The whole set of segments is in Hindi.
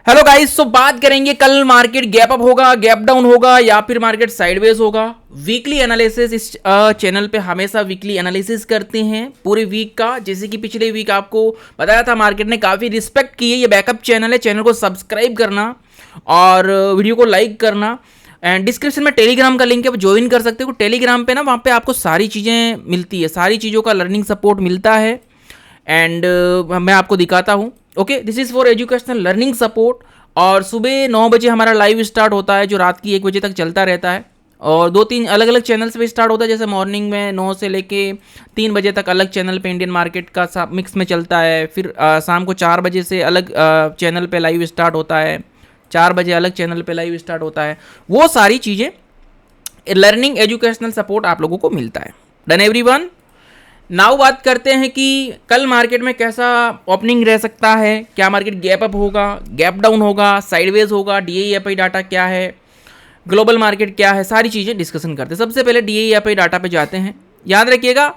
हेलो गाइस, सो बात करेंगे कल मार्केट गैप अप होगा, गैप डाउन होगा या फिर मार्केट साइडवेज होगा। वीकली एनालिसिस इस चैनल पे हमेशा वीकली एनालिसिस करते हैं पूरे वीक का। जैसे कि पिछले वीक आपको बताया था मार्केट ने काफ़ी रिस्पेक्ट की है। ये बैकअप चैनल है, चैनल को सब्सक्राइब करना और वीडियो को लाइक करना। एंड डिस्क्रिप्शन में टेलीग्राम का लिंक है, आप ज्वाइन कर सकते हो। टेलीग्राम पे ना वहाँ पे आपको सारी चीज़ें मिलती है, सारी चीज़ों का लर्निंग सपोर्ट मिलता है। एंड मैं आपको दिखाता हूँ। Okay, this is for educational learning support. और सुबह 9 बजे हमारा लाइव स्टार्ट होता है, जो रात की 1 बजे तक चलता रहता है। और 2-3 अलग अलग चैनल्स पे स्टार्ट होता है। जैसे मॉर्निंग में 9 से लेके 3 बजे तक अलग चैनल पे इंडियन मार्केट का मिक्स में चलता है। फिर शाम को 4 बजे से अलग चैनल पे लाइव स्टार्ट होता है। 4 बजे अलग चैनल पे लाइव स्टार्ट होता है। वो सारी चीज़ें लर्निंग एजुकेशनल सपोर्ट आप लोगों को मिलता है। Done everyone. नाउ बात करते हैं कि कल मार्केट में कैसा ओपनिंग रह सकता है। क्या मार्केट गैप अप होगा, गैप डाउन होगा, साइडवेज होगा, डीआईएफआई डाटा क्या है, ग्लोबल मार्केट क्या है, सारी चीज़ें डिस्कशन करते हैं। सबसे पहले डीआईएफआई डाटा पे जाते हैं। याद रखिएगा,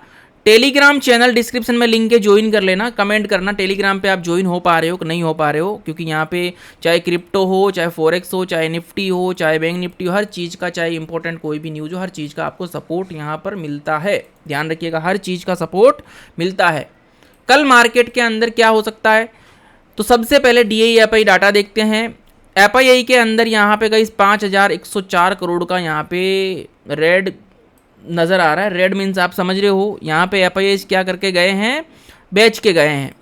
टेलीग्राम चैनल डिस्क्रिप्शन में लिंक है, ज्वाइन कर लेना। कमेंट करना टेलीग्राम पे आप ज्वाइन हो पा रहे हो कि नहीं हो पा रहे हो, क्योंकि यहाँ पे चाहे क्रिप्टो हो, चाहे फॉरेक्स हो, चाहे निफ्टी हो, चाहे बैंक निफ्टी हो, हर चीज़ का, चाहे इंपॉर्टेंट कोई भी न्यूज़ हो, हर चीज़ का आपको सपोर्ट यहाँ पर मिलता है। ध्यान रखिएगा, हर चीज़ का सपोर्ट मिलता है। कल मार्केट के अंदर क्या हो सकता है, तो सबसे पहले डीआईएफआई डाटा देखते हैं। एफआईआई के अंदर यहाँ पे गई 5,104 करोड़ का यहाँ पे रेड नज़र आ रहा है। रेड मीन्स आप समझ रहे हो, यहाँ पे एफआईआई क्या करके गए हैं, बेच के गए हैं।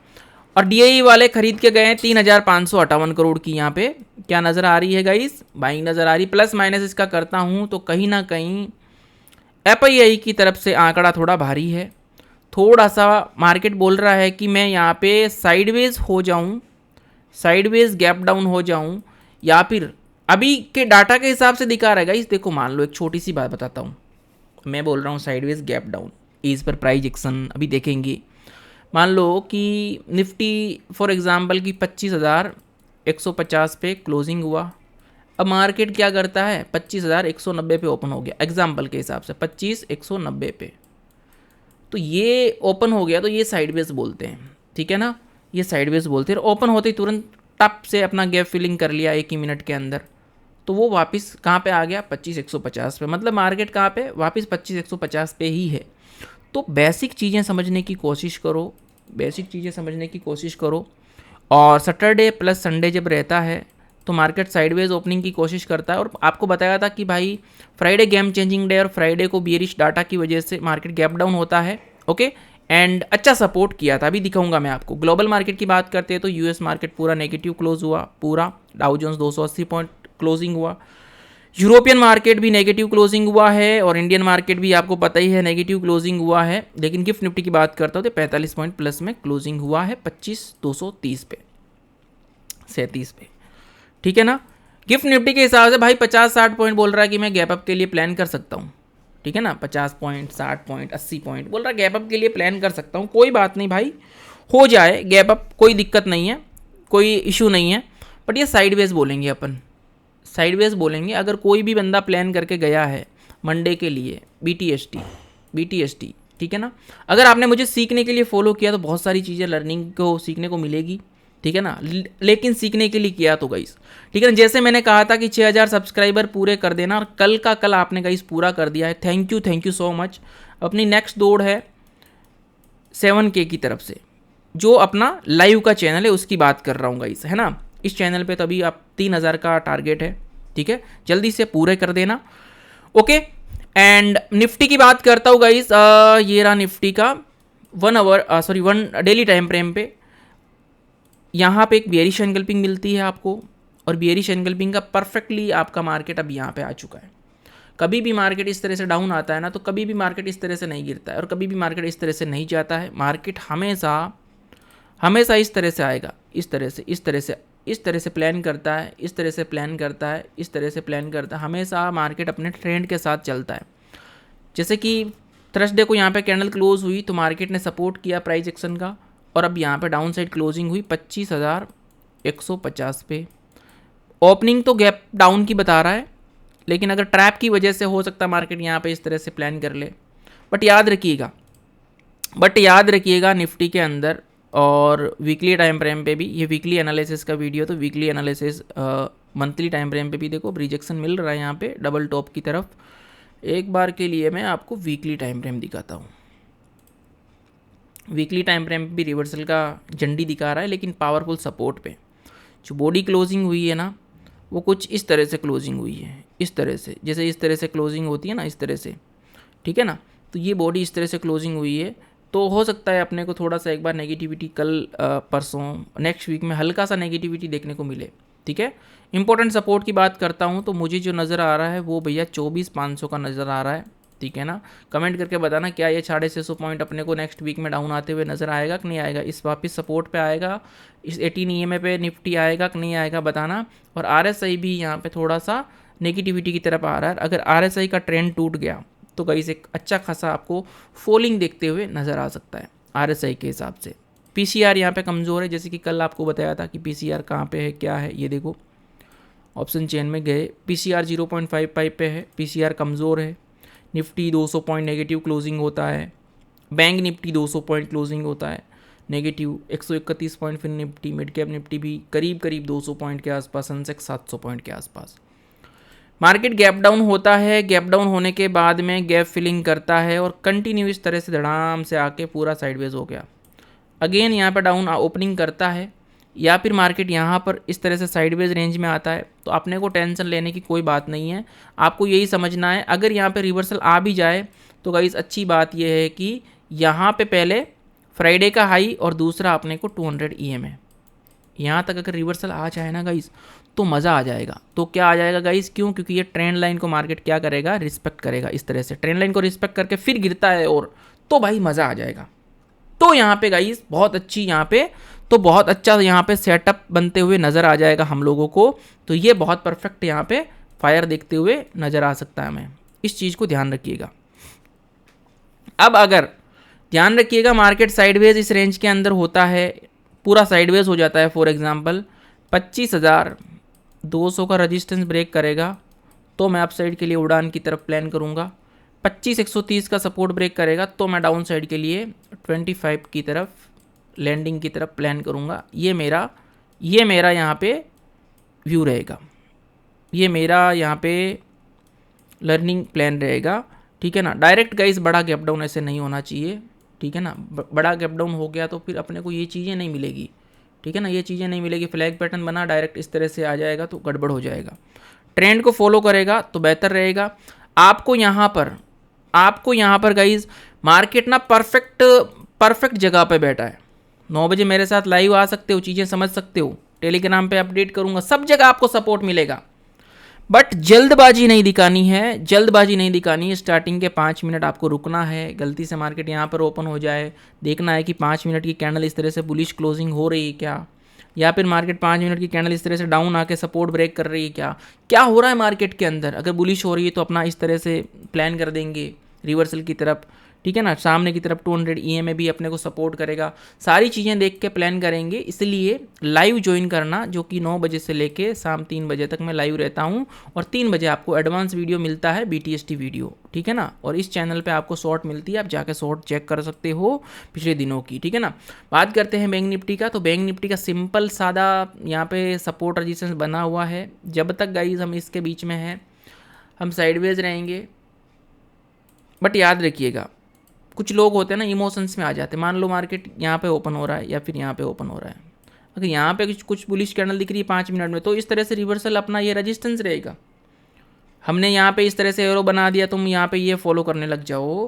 और डीआई वाले खरीद के गए हैं 3,558 करोड़ की। यहाँ पे क्या नज़र आ रही है गाइस, बाइंग नज़र आ रही। प्लस माइनस इसका करता हूँ तो कहीं ना कहीं एफआईआई की तरफ से आंकड़ा थोड़ा भारी है। थोड़ा सा मार्केट बोल रहा है कि मैं यहाँ पे साइडवेज हो जाऊँ, साइडवेज गैप डाउन हो जाऊँ, या फिर अभी के डाटा के हिसाब से दिखा रहा है गाइस। देखो, मान लो एक छोटी सी बात बताता हूँ। मैं बोल रहा हूँ साइडवेज गैप डाउन, इस पर प्राइस एक्शन अभी देखेंगे। मान लो कि निफ्टी फॉर एग्जांपल की 25,150 पे क्लोजिंग हुआ। अब मार्केट क्या करता है, 25,190 पे ओपन हो गया एग्जांपल के हिसाब से, 25,190 पे तो ये ओपन हो गया, तो ये साइडवेज बोलते हैं। ठीक है ना, ये साइडवेज बोलते हैं। ओपन होते ही तुरंत टप से अपना गैप फिलिंग कर लिया 1 ही मिनट के अंदर, तो वो वापस कहाँ पे आ गया, 25,150 पे। मतलब मार्केट कहाँ पे वापस 25,150 पे ही है। तो बेसिक चीज़ें समझने की कोशिश करो, बेसिक चीज़ें समझने की कोशिश करो। और सैटरडे प्लस संडे जब रहता है तो मार्केट साइडवेज ओपनिंग की कोशिश करता है। और आपको बताया था कि भाई फ्राइडे गेम चेंजिंग डे, और फ्राइडे को बियरिश डाटा की वजह से मार्केट गैप डाउन होता है। ओके, एंड अच्छा सपोर्ट किया था, अभी दिखाऊंगा मैं आपको। ग्लोबल मार्केट की बात करते हैं तो यूएस मार्केट पूरा नेगेटिव क्लोज हुआ, पूरा डाउ जोन्स 280 पॉइंट क्लोजिंग हुआ। यूरोपियन मार्केट भी नेगेटिव क्लोजिंग हुआ है, और इंडियन मार्केट भी आपको पता ही है नेगेटिव क्लोजिंग हुआ है। लेकिन गिफ्ट निफ्टी की बात करता हूँ तो 45 पॉइंट प्लस में क्लोजिंग हुआ है, 25,230 पे, 37 पे। ठीक है ना, गिफ्ट निफ्टी के हिसाब से भाई 50-60 पॉइंट बोल रहा है कि मैं गैप अप के लिए प्लान कर सकता हूँ। ठीक है ना, 50 पॉइंट, 60 पॉइंट, 80 पॉइंट बोल रहा है गैप अप के लिए प्लान कर सकता हूँ। कोई बात नहीं भाई, हो जाए गैप अप, कोई दिक्कत नहीं है, कोई इशू नहीं है। बट ये साइडवेज बोलेंगे अपन, साइडवेज बोलेंगे। अगर कोई भी बंदा प्लान करके गया है मंडे के लिए बीटीएसटी, ठीक है ना, अगर आपने मुझे सीखने के लिए फॉलो किया तो बहुत सारी चीज़ें लर्निंग को सीखने को मिलेगी। ठीक है ना, लेकिन सीखने के लिए किया तो गाइस, ठीक है ना। जैसे मैंने कहा था कि 6,000 सब्सक्राइबर पूरे कर देना, और कल का कल आपने गाइस पूरा कर दिया है। Thank you so much. अपनी नेक्स्ट दौड़ है 7K की तरफ से, जो अपना लाइव का चैनल है उसकी बात कर रहा हूँ गाइस, है ना। इस चैनल पे तो अभी आप 3,000 का टारगेट है। ठीक है, जल्दी से पूरे कर देना। ओके, एंड निफ्टी की बात करता हूँ गाइस। ये रहा निफ्टी का 1 डेली टाइम फ्रेम पे। यहाँ पे एक बेयरिश एनगल्पिंग मिलती है आपको, और बेयरिश एनगल्पिंग का परफेक्टली आपका मार्केट अब यहाँ पे आ चुका है। कभी भी मार्केट इस तरह से डाउन आता है ना, तो कभी भी मार्केट इस तरह से नहीं गिरता है, और कभी भी मार्केट इस तरह से नहीं जाता है। मार्केट हमेशा हमेशा इस तरह से आएगा, इस तरह से, इस तरह से, इस तरह से प्लान करता है, इस तरह से प्लान करता है, इस तरह से प्लान करता है। हमेशा मार्केट अपने ट्रेंड के साथ चलता है। जैसे कि थर्सडे को यहाँ पे कैंडल क्लोज हुई तो मार्केट ने सपोर्ट किया प्राइस एक्शन का, और अब यहाँ पे डाउन साइड क्लोजिंग हुई 25,150 पे। ओपनिंग तो गैप डाउन की बता रहा है, लेकिन अगर ट्रैप की वजह से हो सकता है मार्केट यहाँ पे इस तरह से प्लान कर ले। बट याद रखिएगा निफ्टी के अंदर और वीकली टाइम फ्रेम पे भी, ये वीकली एनालिसिस का वीडियो, तो weekly analysis monthly time frame पे भी देखो रिजेक्शन मिल रहा है यहाँ पे डबल टॉप की तरफ। एक बार के लिए मैं आपको वीकली टाइम फ्रेम दिखाता हूँ। वीकली टाइम फ्रेम पे भी रिवर्सल का झंडी दिखा रहा है, लेकिन पावरफुल सपोर्ट पे। जो बॉडी क्लोजिंग हुई है ना, वो कुछ इस तरह से क्लोजिंग हुई है, इस तरह से, जैसे इस तरह से क्लोजिंग होती है ना, इस तरह से, ठीक है ना। तो ये बॉडी इस तरह से क्लोजिंग हुई है, तो हो सकता है अपने को थोड़ा सा एक बार नेगेटिविटी कल परसों नेक्स्ट वीक में हल्का सा नेगेटिविटी देखने को मिले, ठीक है। इंपॉर्टेंट सपोर्ट की बात करता हूँ तो मुझे जो नज़र आ रहा है वो भैया 24,500 का नज़र आ रहा है, ठीक है ना। कमेंट करके बताना क्या ये 650 पॉइंट अपने को नेक्स्ट वीक में डाउन आते हुए नज़र आएगा कि नहीं आएगा, इस वापस सपोर्ट पे आएगा, इस 18 EMA पे निफ्टी आएगा कि नहीं आएगा बताना। और RSI भी यहाँ पे थोड़ा सा नेगेटिविटी की तरफ आ रहा है। अगर RSI का ट्रेंड टूट गया तो गाइस एक अच्छा खासा आपको फॉलिंग देखते हुए नज़र आ सकता है RSI के हिसाब से। PCR यहाँ पे कमज़ोर है, जैसे कि कल आपको बताया था कि PCR कहाँ पे है क्या है। ये देखो ऑप्शन चेन में गए, PCR 0.55 पे है, PCR कमज़ोर है। निफ्टी 200 पॉइंट नेगेटिव क्लोजिंग होता है, बैंक निफ्टी 200 पॉइंट क्लोजिंग होता है नेगेटिव, 131 पॉइंट फिर निफ्टी, मिड कैप निफ्टी भी करीब करीब 200 पॉइंट के आसपास, सेंसेक्स 700 पॉइंट के आसपास। मार्केट गैप डाउन होता है, गैप डाउन होने के बाद में गैप फिलिंग करता है और कंटिन्यू इस तरह से धड़ाम से आके पूरा साइडवेज हो गया। अगेन यहाँ पर डाउन ओपनिंग करता है या फिर मार्केट यहाँ पर इस तरह से साइडवेज रेंज में आता है, तो अपने को टेंशन लेने की कोई बात नहीं है। आपको यही समझना है, अगर यहाँ पे रिवर्सल आ भी जाए तो गाइस अच्छी बात यह है कि यहाँ पे पहले फ्राइडे का हाई और दूसरा अपने को 200 EMA, यहाँ तक अगर रिवर्सल आ जाए ना गाइस तो मज़ा आ जाएगा। तो क्या आ जाएगा गाइस, क्यों? क्योंकि ये ट्रेंड लाइन को मार्केट क्या करेगा, रिस्पेक्ट करेगा। इस तरह से ट्रेंड लाइन को रिस्पेक्ट करके फिर गिरता है और तो भाई मज़ा आ जाएगा। तो यहाँ पे गाइस बहुत अच्छी, यहाँ पे तो बहुत अच्छा यहाँ पे सेटअप बनते हुए नज़र आ जाएगा हम लोगों को। तो ये बहुत परफेक्ट यहाँ पे फायर देखते हुए नज़र आ सकता है हमें, इस चीज़ को ध्यान रखिएगा। अब अगर ध्यान रखिएगा मार्केट साइडवेज इस रेंज के अंदर होता है, पूरा साइडवेज हो जाता है, फॉर एग्जांपल 25,200 का रेजिस्टेंस ब्रेक करेगा तो मैं अप साइड के लिए उड़ान की तरफ प्लान करूँगा। 25,130 का सपोर्ट ब्रेक करेगा तो मैं डाउन साइड के लिए 25 की तरफ लैंडिंग की तरफ प्लान करूँगा। ये मेरा यहाँ पे व्यू रहेगा, ये मेरा यहाँ पे लर्निंग प्लान रहेगा, ठीक है ना। डायरेक्ट गाइस बड़ा गैप डाउन ऐसे नहीं होना चाहिए, ठीक है ना। बड़ा गैप डाउन हो गया तो फिर अपने को ये चीज़ें नहीं मिलेगी, ठीक है ना, ये चीज़ें नहीं मिलेगी। फ्लैग पैटर्न बना डायरेक्ट इस तरह से आ जाएगा तो गड़बड़ हो जाएगा। ट्रेंड को फॉलो करेगा तो बेहतर रहेगा। आपको यहाँ पर गाइज मार्केट ना परफेक्ट जगह पे बैठा है। 9 बजे मेरे साथ लाइव आ सकते हो, चीज़ें समझ सकते हो, टेलीग्राम पे अपडेट करूँगा, सब जगह आपको सपोर्ट मिलेगा। बट जल्दबाजी नहीं दिखानी है, स्टार्टिंग के 5 मिनट आपको रुकना है। गलती से मार्केट यहाँ पर ओपन हो जाए, देखना है कि 5 मिनट की कैंडल इस तरह से बुलिश क्लोजिंग हो रही है क्या, या फिर मार्केट 5 मिनट की कैंडल इस तरह से डाउन आके सपोर्ट ब्रेक कर रही है क्या हो रहा है मार्केट के अंदर। अगर बुलिश हो रही है तो अपना इस तरह से प्लान कर देंगे रिवर्सल की तरफ, ठीक है ना। सामने की तरफ 200 EMA भी अपने को सपोर्ट करेगा, सारी चीज़ें देख के प्लान करेंगे। इसलिए लाइव ज्वाइन करना, जो कि 9 बजे से लेके शाम 3 बजे तक मैं लाइव रहता हूँ और 3 बजे आपको एडवांस वीडियो मिलता है, BTST वीडियो, ठीक है ना। और इस चैनल पे आपको शॉर्ट मिलती है, आप जाके शॉर्ट चेक कर सकते हो पिछले दिनों की, ठीक है ना। बात करते हैं बैंक निफ्टी का, तो बैंक निफ्टी का सिंपल सादा यहाँ पे सपोर्ट रजिस्टेंस बना हुआ है। जब तक गाइज हम इसके बीच में हैं हम साइडवेज रहेंगे। बट याद रखिएगा कुछ लोग होते हैं ना इमोशंस में आ जाते हैं। मान लो मार्केट यहाँ पे ओपन हो रहा है या फिर यहाँ पे ओपन हो रहा है, अगर यहाँ पे कुछ बुलिश कैंडल दिख रही है 5 मिनट में, तो इस तरह से रिवर्सल अपना ये रेजिस्टेंस रहेगा। हमने यहाँ पे इस तरह से एरो बना दिया, तुम यहाँ पे ये फॉलो करने लग जाओ,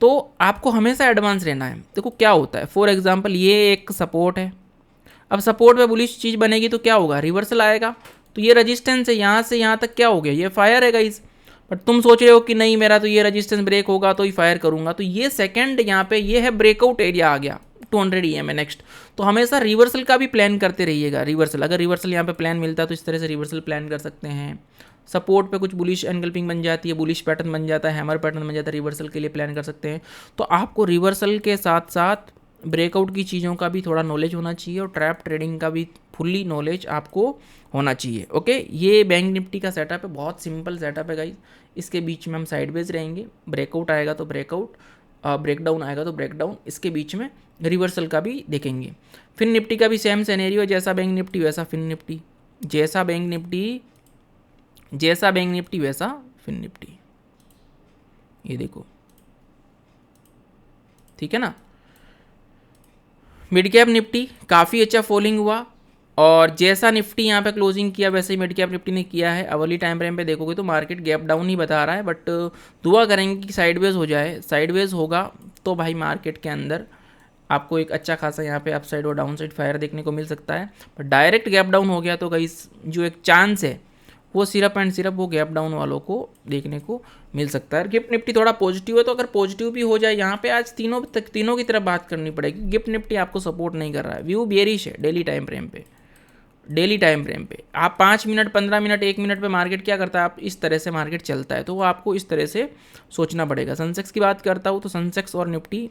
तो आपको हमेशा एडवांस रहना है। देखो क्या होता है, फॉर एग्जाम्पल ये एक सपोर्ट है, अब सपोर्ट पे बुलिश चीज़ बनेगी तो क्या होगा, रिवर्सल आएगा। तो ये रेजिस्टेंस है, यहाँ से यहाँ तक क्या हो गया, ये फायर है गाइस। बट तुम सोच रहे हो कि नहीं मेरा तो ये रेजिस्टेंस ब्रेक होगा तो ही फायर करूंगा, तो ये सेकंड यहाँ पे ये है ब्रेकआउट एरिया आ गया 200 EMA नेक्स्ट। तो हमेशा रिवर्सल का भी प्लान करते रहिएगा। रिवर्सल अगर रिवर्सल यहाँ पे प्लान मिलता है तो इस तरह से रिवर्सल प्लान कर सकते हैं। सपोर्ट पे कुछ बुलिश एनगल्पिंग बन जाती है, बुलिश पैटर्न बन जाता है, हैमर पैटर्न बन जाता है, रिवर्सल के लिए प्लान कर सकते हैं। तो आपको रिवर्सल के साथ साथ ब्रेकआउट की चीज़ों का भी थोड़ा नॉलेज होना चाहिए और ट्रैप ट्रेडिंग का भी फुल्ली नॉलेज आपको होना चाहिए। ओके, ये बैंक निफ्टी का सेटअप है, बहुत सिंपल सेटअप है गाइज। इसके बीच में हम साइडवेज रहेंगे, ब्रेकआउट आएगा तो ब्रेकआउट, ब्रेकडाउन आएगा तो ब्रेकडाउन इसके बीच में रिवर्सल का भी देखेंगे। फिन निफ्टी का भी सेम सिनेरियो, जैसा बैंक निफ्टी वैसा फिन निफ्टी, जैसा बैंक निफ्टी वैसा फिन निफ्टी, ये देखो, ठीक है ना। मिड कैप निफ्टी काफ़ी अच्छा फॉलिंग हुआ और जैसा निफ्टी यहाँ पे क्लोजिंग किया वैसे ही मिड कैप निफ्टी ने किया है। अवर्ली टाइम फ्रेम पे देखोगे तो मार्केट गैप डाउन ही बता रहा है, बट दुआ करेंगे कि साइडवेज हो जाए। साइडवेज होगा तो भाई मार्केट के अंदर आपको एक अच्छा खासा यहाँ पे अपसाइड और डाउन साइड फायर देखने को मिल सकता है। पर डायरेक्ट गैप डाउन हो गया तो गाइस जो एक चांस है वो सिर्फ एंड सिर्फ वो गैप डाउन वालों को देखने को मिल सकता है। गिफ्ट निफ्टी थोड़ा पॉजिटिव है, तो अगर पॉजिटिव भी हो जाए यहाँ पे, आज तीनों की तरफ बात करनी पड़ेगी। गिफ्ट निफ्टी आपको सपोर्ट नहीं कर रहा है, व्यू बेरिश है डेली टाइम फ्रेम पे। आप 5 मिनट 15 मिनट 1 मिनट पे मार्केट क्या करता है, आप इस तरह से मार्केट चलता है, तो वो आपको इस तरह से सोचना पड़ेगा। सेंसेक्स की बात करता हूँ तो सेंसेक्स और निफ्टी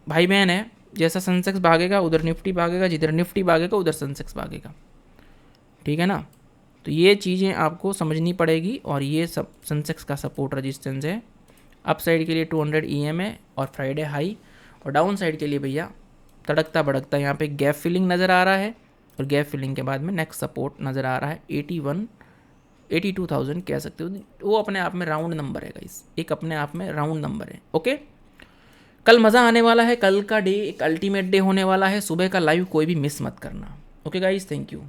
भाई बहन है, जैसा सेंसेक्स भागेगा उधर निफ्टी भागेगा, जिधर निफ्टी भागेगा उधर सेंसेक्स भागेगा, ठीक है ना। तो ये चीज़ें आपको समझनी पड़ेगी। और ये सब सेंसेक्स का सपोर्ट रेजिस्टेंस है, अप साइड के लिए 200 EM है और फ्राइडे हाई, और डाउन साइड के लिए भैया तड़कता भड़कता यहाँ पे गैप फिलिंग नज़र आ रहा है, और गैप फिलिंग के बाद में नेक्स्ट सपोर्ट नज़र आ रहा है 82,000 कह सकते हो। वो अपने आप में राउंड नंबर है गाइस, एक अपने आप में राउंड नंबर है। ओके, कल मज़ा आने वाला है, कल का डे एक अल्टीमेट डे होने वाला है। सुबह का लाइव कोई भी मिस मत करना। Okay guys, thank you.